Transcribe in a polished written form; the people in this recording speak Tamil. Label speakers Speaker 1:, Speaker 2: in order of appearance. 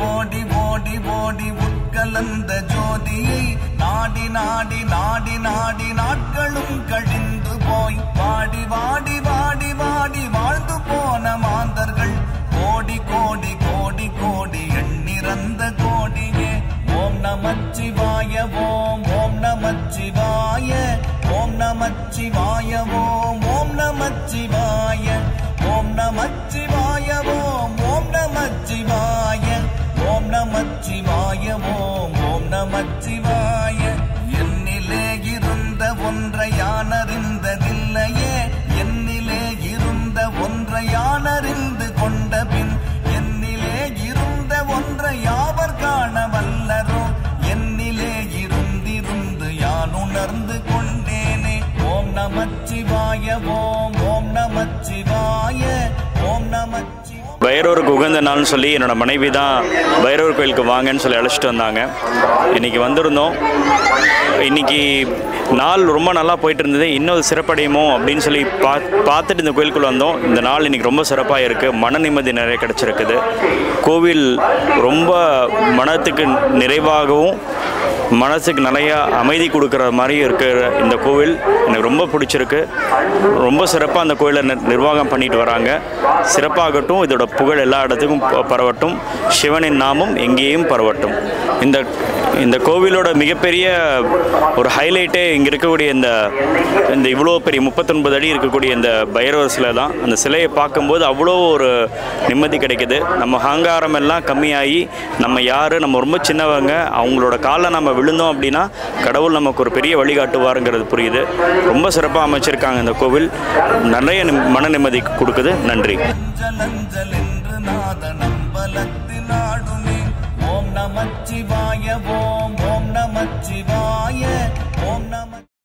Speaker 1: ஓடி ஓடி ஓடி உட்கலந்த ஜோதியை நாடி நாடி நாடி நாடி நாட்களும் கழிந்து போய் வாடி வாடி வாடி வாடி வாழ்ந்து போன மாந்தர்கள் கோடி கோடி கோடி கோடி எண்ணிறந்த கோடியே. ஓம் நமச்சிவாய ஓம் ஓம் நமச்சிவாய ஓம் நமச்சிவாய ஓம் ஓம் நமச்சிவாய ஓம் நமச்சிவாய ஓம் ஓம் நமச்சிவாய ஓம் நமச்சிவாய ஓம் ஓம் நமச்சிவாய. என்னிலே இருந்த ஒன்றை யானறிந்ததில்லையே, என்னிலே இருந்த ஒன்றை யானறிந்து கொண்ட பின் என்னிலே இருந்த ஒன்றை யாவர் காண வல்லரோ, என்னிலே இருந்திருந்து யான் உணர்ந்து கொண்டேனே. ஓம் நமச்சிவாய ஓம் ஓம் நமச்சிவாய ஓம் நமச்சிவாய.
Speaker 2: பைரவருக்கு உகந்த நாள்னு சொல்லி என்னோட மனைவி தான் பைரவர் கோயிலுக்கு வாங்கன்னு சொல்லி அழைச்சிட்டு வந்தாங்க. இன்றைக்கி வந்திருந்தோம். இன்றைக்கி நாள் ரொம்ப நல்லா போயிட்டு இருந்தது. இன்னும் சிறப்படையுமோ அப்படின்னு சொல்லி பார்த்துட்டு இந்த கோயிலுக்குள்ளே வந்தோம். இந்த நாள் இன்றைக்கி ரொம்ப சிறப்பாக இருக்குது. மன நிம்மதி நிறைய கிடச்சிருக்குது. கோவில் ரொம்ப மனத்துக்கு நிறைவாகவும் மனசுக்கு நிறையா அமைதி கொடுக்குற மாதிரி இருக்கிற இந்த கோவில் எனக்கு ரொம்ப பிடிச்சிருக்கு. ரொம்ப சிறப்பாக அந்த கோயிலை நிர்வாகம் பண்ணிட்டு வராங்க. சிறப்பாகட்டும். இதோட புகழ் எல்லா இடத்துக்கும் பரவட்டும். சிவனின் நாமம் எங்கேயும் பரவட்டும். இந்த கோவிலோட மிகப்பெரிய ஒரு ஹைலைட்டே இங்கே இருக்கக்கூடிய இந்த இவ்வளோ பெரிய 39 அடி இருக்கக்கூடிய இந்த பைரவர் சிலை தான். அந்த சிலையை பார்க்கும்போது அவ்வளோ ஒரு நிம்மதி கிடைக்குது. நம்ம அகங்காரம் எல்லாம் கம்மியாகி நம்ம யார், நம்ம ரொம்ப சின்னவங்க, அவங்களோட காலில் நம்ம விழுந்தோம் அப்படின்னா கடவுள் நமக்கு ஒரு பெரிய வழிகாட்டுவாருங்கிறது புரியுது. ரொம்ப சிறப்பாக அமைச்சிருக்காங்க இந்த கோவில். நிறைய மன நிம்மதி கொடுக்குது. நன்றி.
Speaker 1: ஓம் நமச்சிவாய ஓம் ஓம் நமச்சிவாய